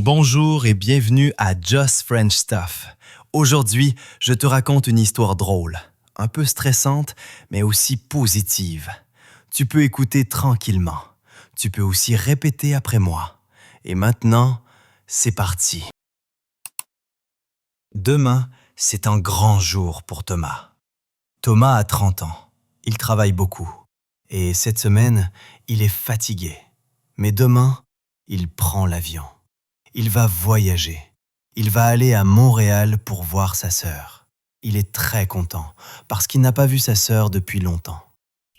Bonjour et bienvenue à Just French Stuff. Aujourd'hui, je te raconte une histoire drôle, un peu stressante, mais aussi positive. Tu peux écouter tranquillement. Tu peux aussi répéter après moi. Et maintenant, c'est parti. Demain, c'est un grand jour pour Thomas. Thomas a 30 ans. Il travaille beaucoup. Et cette semaine, il est fatigué. Mais demain, il prend l'avion. Il va voyager. Il va aller à Montréal pour voir sa sœur. Il est très content parce qu'il n'a pas vu sa sœur depuis longtemps.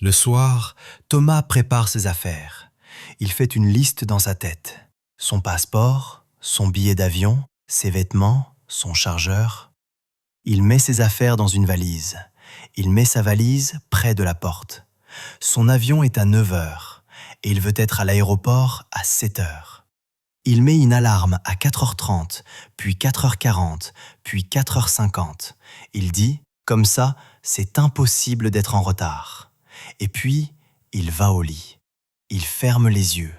Le soir, Thomas prépare ses affaires. Il fait une liste dans sa tête. Son passeport, son billet d'avion, ses vêtements, son chargeur. Il met ses affaires dans une valise. Il met sa valise près de la porte. Son avion est à 9 heures et il veut être à l'aéroport à 7 heures. Il met une alarme à 4h30, puis 4h40, puis 4h50. Il dit, comme ça, c'est impossible d'être en retard. Et puis, il va au lit. Il ferme les yeux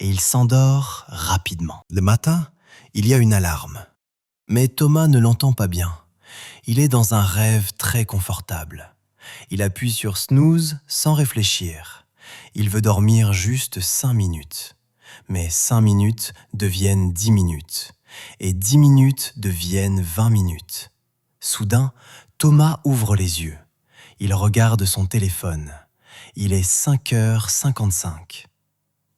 et il s'endort rapidement. Le matin, il y a une alarme. Mais Thomas ne l'entend pas bien. Il est dans un rêve très confortable. Il appuie sur snooze sans réfléchir. Il veut dormir juste 5 minutes. Mais 5 minutes deviennent 10 minutes. Et 10 minutes deviennent 20 minutes. Soudain, Thomas ouvre les yeux. Il regarde son téléphone. Il est 5h55.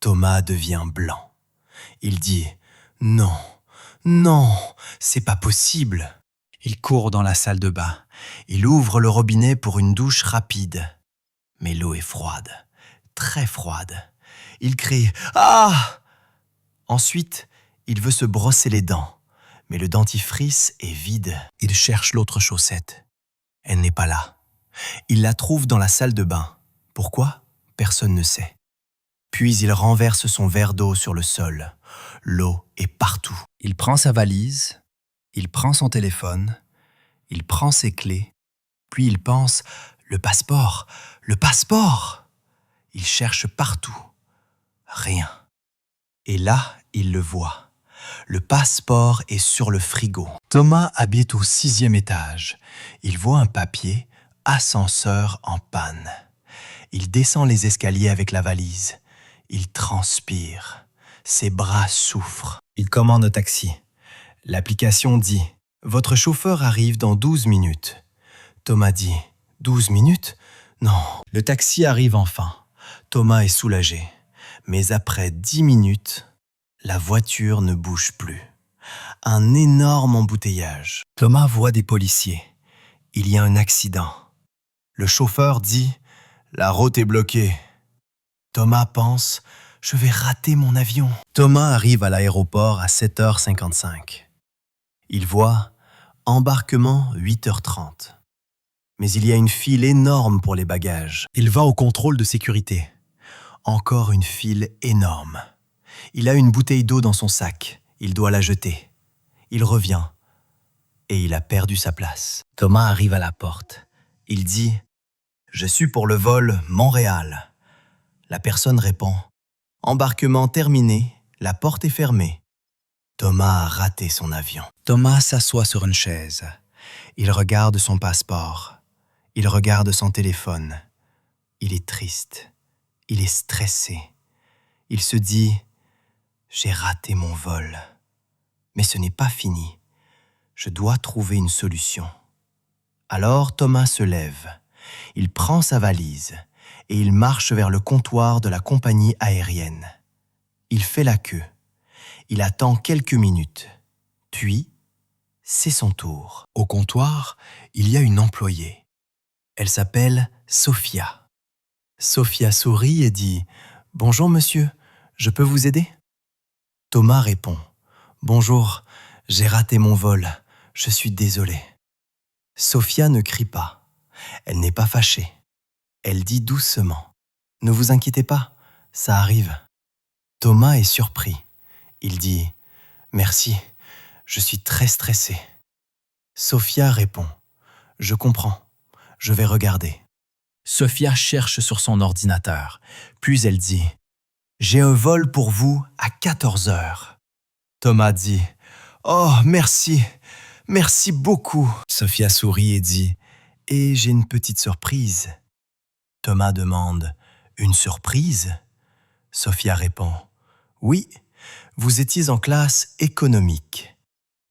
Thomas devient blanc. Il dit « Non, non, c'est pas possible !» Il court dans la salle de bain. Il ouvre le robinet pour une douche rapide. Mais l'eau est froide, très froide. Il crie « Ah !» Ensuite, il veut se brosser les dents, mais le dentifrice est vide. Il cherche l'autre chaussette. Elle n'est pas là. Il la trouve dans la salle de bain. Pourquoi? Personne ne sait. Puis il renverse son verre d'eau sur le sol. L'eau est partout. Il prend sa valise, il prend son téléphone, il prend ses clés, puis il pense « Le passeport! Le passeport !» Il cherche partout. Rien. Et là, il le voit. Le passeport est sur le frigo. Thomas habite au 6e étage. Il voit un papier « Ascenseur en panne ». Il descend les escaliers avec la valise. Il transpire. Ses bras souffrent. Il commande un taxi. L'application dit « Votre chauffeur arrive dans 12 minutes ». Thomas dit « 12 minutes? Non ». Le taxi arrive enfin. Thomas est soulagé. Mais après 10 minutes, la voiture ne bouge plus. Un énorme embouteillage. Thomas voit des policiers. Il y a un accident. Le chauffeur dit « La route est bloquée ». Thomas pense « Je vais rater mon avion ». Thomas arrive à l'aéroport à 7h55. Il voit « Embarquement 8h30 ». Mais il y a une file énorme pour les bagages. Il va au contrôle de sécurité. Encore une file énorme. Il a une bouteille d'eau dans son sac. Il doit la jeter. Il revient. Et il a perdu sa place. Thomas arrive à la porte. Il dit « Je suis pour le vol Montréal ». La personne répond « Embarquement terminé, la porte est fermée ». Thomas a raté son avion. Thomas s'assoit sur une chaise. Il regarde son passeport. Il regarde son téléphone. Il est triste. Il est stressé. Il se dit « J'ai raté mon vol. Mais ce n'est pas fini. Je dois trouver une solution. » Alors Thomas se lève. Il prend sa valise et il marche vers le comptoir de la compagnie aérienne. Il fait la queue. Il attend quelques minutes. Puis, c'est son tour. Au comptoir, il y a une employée. Elle s'appelle Sophia. Sophia sourit et dit « Bonjour monsieur, je peux vous aider ?» Thomas répond « Bonjour, j'ai raté mon vol, je suis désolé. » Sophia ne crie pas. Elle n'est pas fâchée. Elle dit doucement « Ne vous inquiétez pas, ça arrive. » Thomas est surpris. Il dit « Merci, je suis très stressé. » Sophia répond « Je comprends, je vais regarder. » Sophia cherche sur son ordinateur, puis elle dit « J'ai un vol pour vous à 14 heures. » Thomas dit « Oh, merci, merci beaucoup !» Sophia sourit et dit « Et j'ai une petite surprise. » Thomas demande « Une surprise ?» Sophia répond « Oui, vous étiez en classe économique.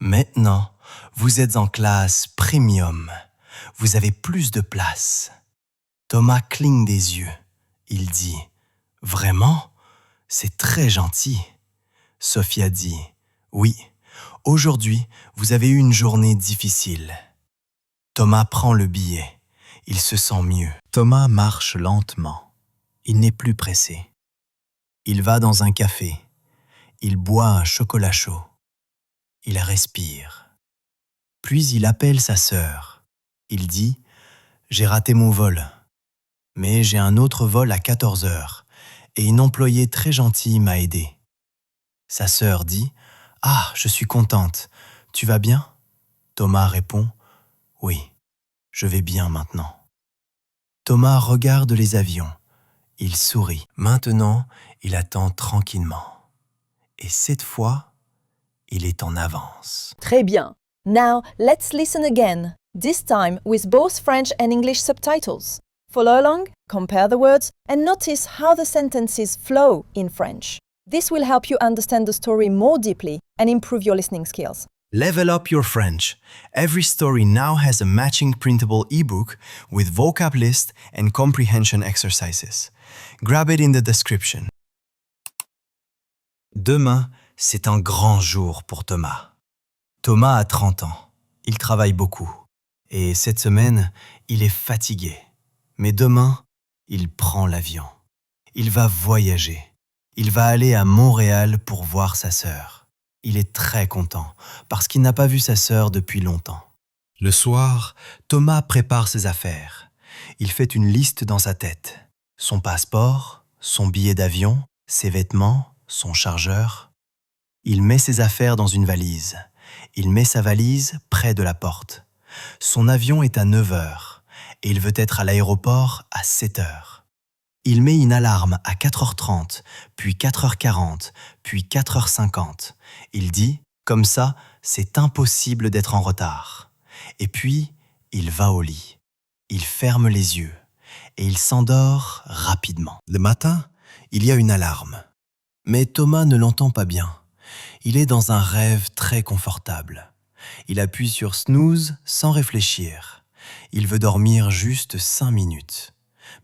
Maintenant, vous êtes en classe premium. Vous avez plus de place. » Thomas cligne des yeux. Il dit « Vraiment? C'est très gentil. » Sophia dit « Oui, aujourd'hui, vous avez eu une journée difficile. » Thomas prend le billet. Il se sent mieux. Thomas marche lentement. Il n'est plus pressé. Il va dans un café. Il boit un chocolat chaud. Il respire. Puis il appelle sa sœur. Il dit « J'ai raté mon vol. Mais j'ai un autre vol à 14 heures et une employée très gentille m'a aidé. » Sa sœur dit « Ah, je suis contente. Tu vas bien ?» Thomas répond « Oui, je vais bien maintenant. » Thomas regarde les avions. Il sourit. Maintenant, il attend tranquillement. Et cette fois, il est en avance. Très bien. Now, let's listen again, this time with both French and English subtitles. Follow along, compare the words, and notice how the sentences flow in French. This will help you understand the story more deeply and improve your listening skills. Level up your French. Every story now has a matching printable ebook with vocab list and comprehension exercises. Grab it in the description. Demain, c'est un grand jour pour Thomas. Thomas a 30 ans. Il travaille beaucoup. Et cette semaine, il est fatigué. Mais demain, il prend l'avion. Il va voyager. Il va aller à Montréal pour voir sa sœur. Il est très content parce qu'il n'a pas vu sa sœur depuis longtemps. Le soir, Thomas prépare ses affaires. Il fait une liste dans sa tête. Son passeport, son billet d'avion, ses vêtements, son chargeur. Il met ses affaires dans une valise. Il met sa valise près de la porte. Son avion est à 9 heures et il veut être à l'aéroport à 7 heures. Il met une alarme à 4h30, puis 4h40, puis 4h50. Il dit « Comme ça, c'est impossible d'être en retard. » Et puis, il va au lit. Il ferme les yeux et il s'endort rapidement. Le matin, il y a une alarme. Mais Thomas ne l'entend pas bien. Il est dans un rêve très confortable. Il appuie sur snooze sans réfléchir. Il veut dormir juste 5 minutes.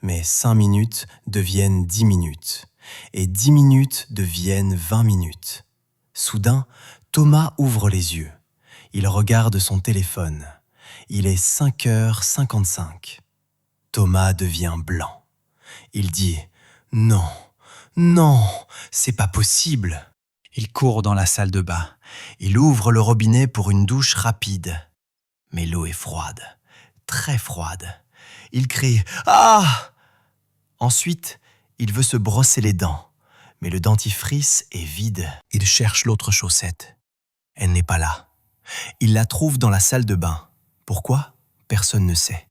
Mais 5 minutes deviennent 10 minutes. Et 10 minutes deviennent 20 minutes. Soudain, Thomas ouvre les yeux. Il regarde son téléphone. Il est 5h55. Thomas devient blanc. Il dit « Non, non, c'est pas possible !» Il court dans la salle de bain. Il ouvre le robinet pour une douche rapide. Mais l'eau est froide, très froide. Il crie « Ah !» Ensuite, il veut se brosser les dents, mais le dentifrice est vide. Il cherche l'autre chaussette. Elle n'est pas là. Il la trouve dans la salle de bain. Pourquoi? Personne ne sait.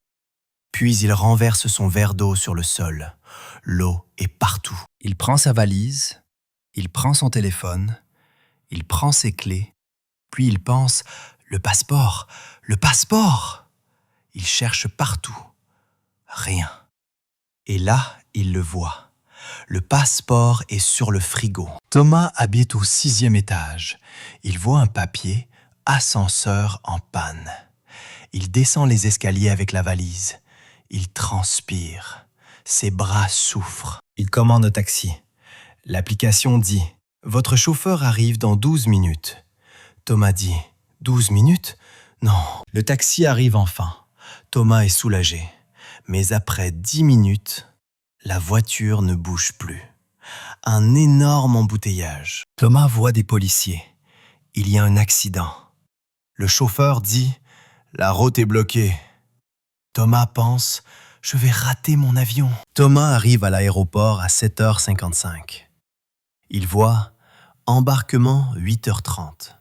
Puis il renverse son verre d'eau sur le sol. L'eau est partout. Il prend sa valise, il prend son téléphone, il prend ses clés, puis il pense « Le passeport! Le passeport !» Il cherche partout. Rien. Et là, il le voit. Le passeport est sur le frigo. Thomas habite au 6e étage. Il voit un papier « Ascenseur en panne ». Il descend les escaliers avec la valise. Il transpire. Ses bras souffrent. Il commande un taxi. L'application dit « Votre chauffeur arrive dans 12 minutes ». Thomas dit « 12 minutes? Non ». Le taxi arrive enfin. Thomas est soulagé. Mais après 10 minutes, la voiture ne bouge plus. Un énorme embouteillage. Thomas voit des policiers. Il y a un accident. Le chauffeur dit « La route est bloquée ». Thomas pense « Je vais rater mon avion ». Thomas arrive à l'aéroport à 7h55. Il voit « Embarquement 8h30 ».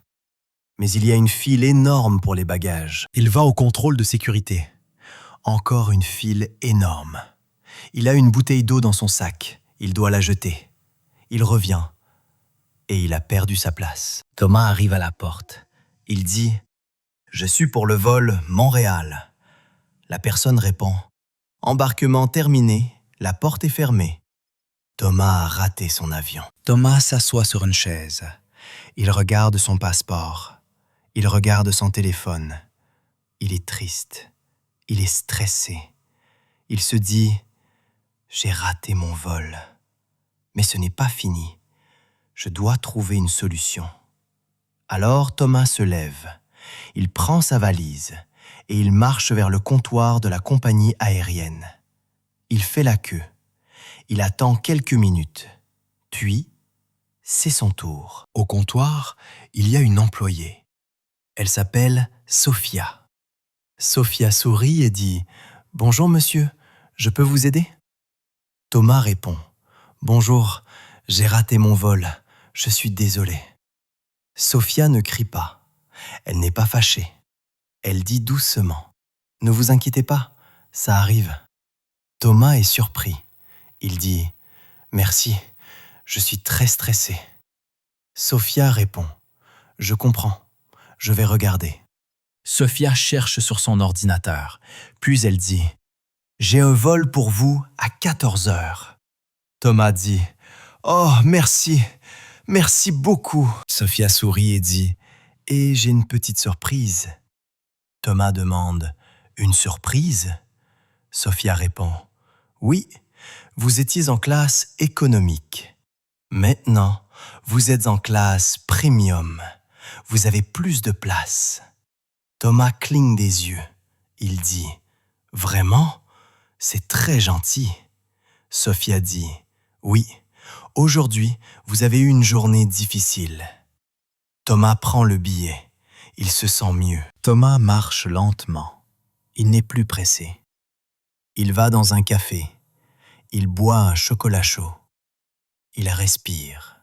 Mais il y a une file énorme pour les bagages. Il va au contrôle de sécurité. Encore une file énorme. Il a une bouteille d'eau dans son sac. Il doit la jeter. Il revient. et il a perdu sa place. Thomas arrive à la porte. Il dit « Je suis pour le vol Montréal ». La personne répond « Embarquement terminé, la porte est fermée ». Thomas a raté son avion. Thomas s'assoit sur une chaise. Il regarde son passeport. Il regarde son téléphone. Il est triste. Il est stressé. Il se dit « J'ai raté mon vol. Mais ce n'est pas fini. Je dois trouver une solution. » Alors Thomas se lève. Il prend sa valise et il marche vers le comptoir de la compagnie aérienne. Il fait la queue. Il attend quelques minutes. Puis, c'est son tour. Au comptoir, il y a une employée. Elle s'appelle Sophia. Sophia sourit et dit « Bonjour monsieur, je peux vous aider ?» Thomas répond « Bonjour, j'ai raté mon vol, je suis désolé. » Sophia ne crie pas. Elle n'est pas fâchée. Elle dit doucement « Ne vous inquiétez pas, ça arrive. » Thomas est surpris. Il dit « Merci, je suis très stressé. » Sophia répond « Je comprends, je vais regarder. » Sophia cherche sur son ordinateur, puis elle dit « J'ai un vol pour vous à 14 heures. » Thomas dit « Oh, merci, merci beaucoup. » Sophia sourit et dit « Et j'ai une petite surprise. » Thomas demande « Une surprise ?» Sophia répond « Oui, vous étiez en classe économique. Maintenant, vous êtes en classe premium. Vous avez plus de place. » Thomas cligne des yeux. Il dit « Vraiment? C'est très gentil. » Sophia dit « Oui, aujourd'hui, vous avez eu une journée difficile. » Thomas prend le billet. Il se sent mieux. Thomas marche lentement. Il n'est plus pressé. Il va dans un café. Il boit un chocolat chaud. Il respire.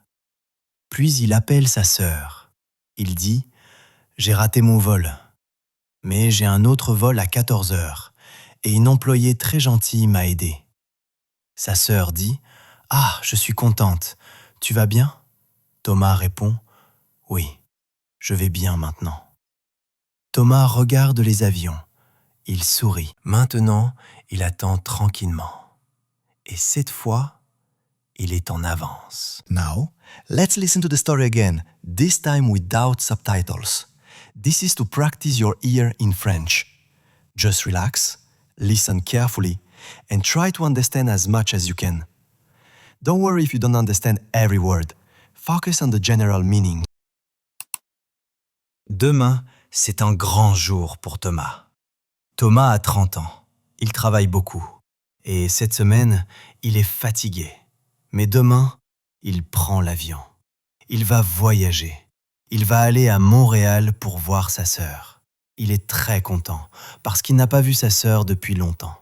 Puis il appelle sa sœur. Il dit « J'ai raté mon vol. Mais j'ai un autre vol à 14 heures et une employée très gentille m'a aidé. » Sa sœur dit « Ah, je suis contente. Tu vas bien ?» Thomas répond « Oui, je vais bien maintenant. » Thomas regarde les avions. Il sourit. Maintenant, il attend tranquillement. Et cette fois, il est en avance. Now, let's listen to the story again, this time without subtitles. This is to practice your ear in French. Just relax, listen carefully, and try to understand as much as you can. Don't worry if you don't understand every word. Focus on the general meaning. Demain, c'est un grand jour pour Thomas. Thomas a 30 ans. Il travaille beaucoup. Et cette semaine, il est fatigué. Mais demain, il prend l'avion. Il va voyager. Il va aller à Montréal pour voir sa sœur. Il est très content parce qu'il n'a pas vu sa sœur depuis longtemps.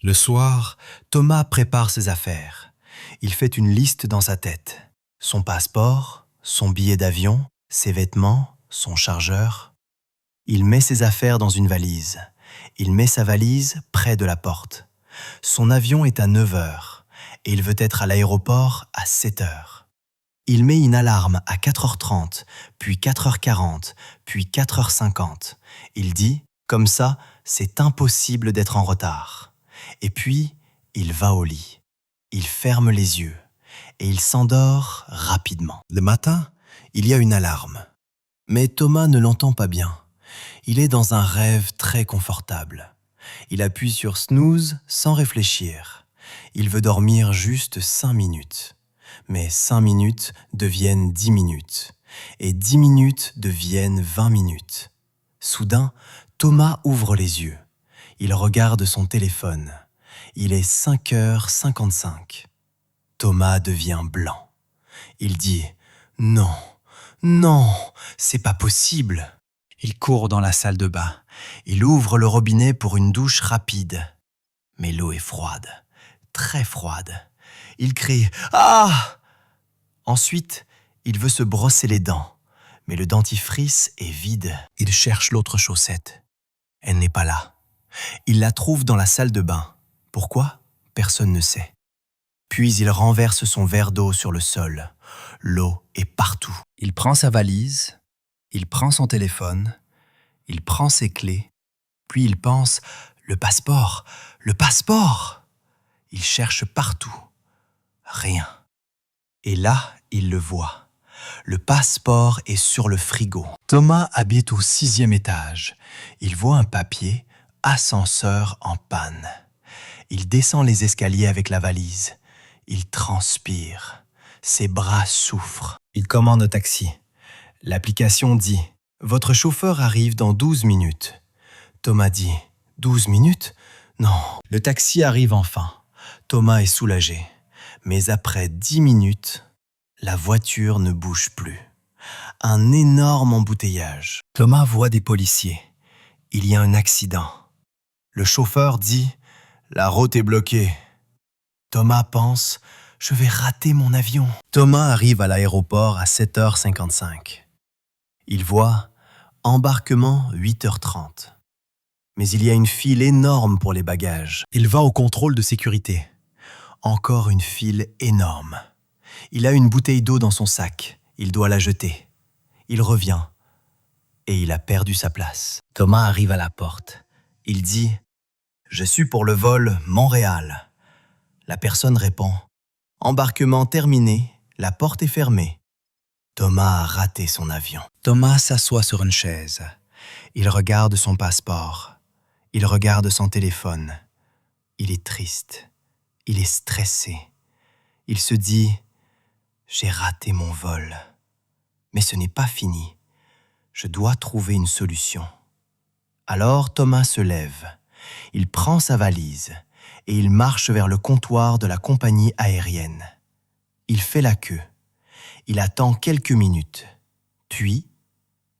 Le soir, Thomas prépare ses affaires. Il fait une liste dans sa tête. Son passeport, son billet d'avion, ses vêtements, son chargeur. Il met ses affaires dans une valise. Il met sa valise près de la porte. Son avion est à 9 heures et il veut être à l'aéroport à 7 heures. Il met une alarme à 4h30, puis 4h40, puis 4h50. Il dit « Comme ça, c'est impossible d'être en retard ». Et puis, il va au lit. Il ferme les yeux et il s'endort rapidement. Le matin, il y a une alarme. Mais Thomas ne l'entend pas bien. Il est dans un rêve très confortable. Il appuie sur snooze sans réfléchir. Il veut dormir juste 5 minutes. Mais 5 minutes deviennent 10 minutes. Et 10 minutes deviennent 20 minutes. Soudain, Thomas ouvre les yeux. Il regarde son téléphone. Il est 5h55. Thomas devient blanc. Il dit « Non, non, c'est pas possible !» Il court dans la salle de bain. Il ouvre le robinet pour une douche rapide. Mais l'eau est froide, très froide. Il crie « Ah !» Ensuite, il veut se brosser les dents. Mais le dentifrice est vide. Il cherche l'autre chaussette. Elle n'est pas là. Il la trouve dans la salle de bain. Pourquoi? Personne ne sait. Puis il renverse son verre d'eau sur le sol. L'eau est partout. Il prend sa valise, il prend son téléphone, il prend ses clés, puis il pense « Le passeport! Le passeport !» Il cherche partout. Rien. Et là, il le voit. Le passeport est sur le frigo. Thomas habite au 6e étage. Il voit un papier « Ascenseur en panne ». Il descend les escaliers avec la valise. Il transpire. Ses bras souffrent. Il commande un taxi. L'application dit « Votre chauffeur arrive dans 12 minutes ». Thomas dit « 12 minutes ? Non ». Le taxi arrive enfin. Thomas est soulagé. Mais après 10 minutes, la voiture ne bouge plus. Un énorme embouteillage. Thomas voit des policiers. Il y a un accident. Le chauffeur dit « La route est bloquée ». Thomas pense « Je vais rater mon avion ». Thomas arrive à l'aéroport à 7h55. Il voit « Embarquement 8h30 ». Mais il y a une file énorme pour les bagages. Il va au contrôle de sécurité. Encore une file énorme. Il a une bouteille d'eau dans son sac. Il doit la jeter. Il revient. Et il a perdu sa place. Thomas arrive à la porte. Il dit « Je suis pour le vol Montréal ». La personne répond « Embarquement terminé, la porte est fermée ». Thomas a raté son avion. Thomas s'assoit sur une chaise. Il regarde son passeport. Il regarde son téléphone. Il est triste. Il est stressé. Il se dit « J'ai raté mon vol. Mais ce n'est pas fini. Je dois trouver une solution. » Alors Thomas se lève. Il prend sa valise et il marche vers le comptoir de la compagnie aérienne. Il fait la queue. Il attend quelques minutes. Puis,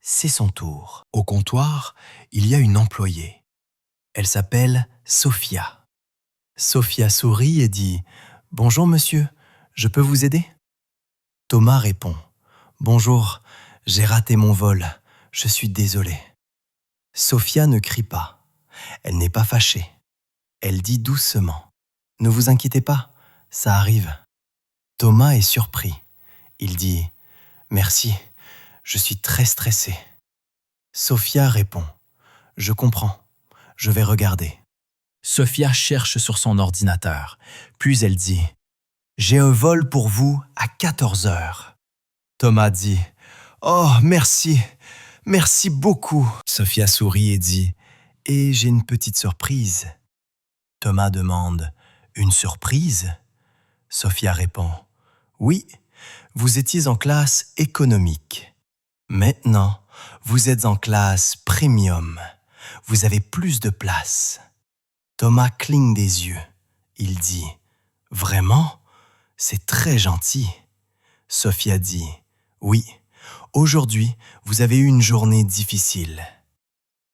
c'est son tour. Au comptoir, il y a une employée. Elle s'appelle Sophia. Sophia sourit et dit « Bonjour monsieur, je peux vous aider ?» Thomas répond « Bonjour, j'ai raté mon vol, je suis désolé. » Sophia ne crie pas. Elle n'est pas fâchée. Elle dit doucement « Ne vous inquiétez pas, ça arrive. » Thomas est surpris. Il dit « Merci, je suis très stressé. » Sophia répond « Je comprends, je vais regarder. » Sophia cherche sur son ordinateur, puis elle dit « J'ai un vol pour vous à 14h. » Thomas dit « Oh, merci, merci beaucoup. » Sophia sourit et dit « Et j'ai une petite surprise. » Thomas demande « Une surprise ?» Sophia répond « Oui, vous étiez en classe économique. Maintenant, vous êtes en classe premium. Vous avez plus de place. » Thomas cligne des yeux. Il dit « Vraiment ? C'est très gentil. » Sophia dit « Oui, aujourd'hui, vous avez eu une journée difficile. »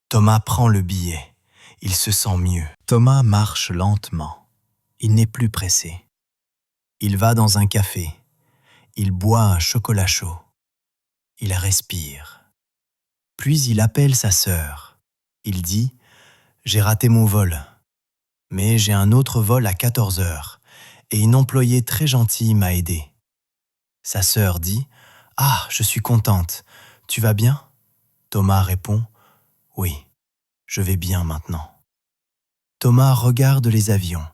Thomas prend le billet. Il se sent mieux. Thomas marche lentement. Il n'est plus pressé. Il va dans un café. Il boit un chocolat chaud. Il respire. Puis il appelle sa sœur. Il dit « J'ai raté mon vol. Mais j'ai un autre vol à 14h et une employée très gentille m'a aidé. » Sa sœur dit « Ah, je suis contente. Tu vas bien ?» Thomas répond « Oui, je vais bien maintenant. » Thomas regarde les avions.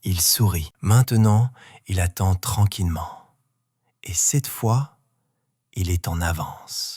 Il sourit. Maintenant, il attend tranquillement. Et cette fois, il est en avance.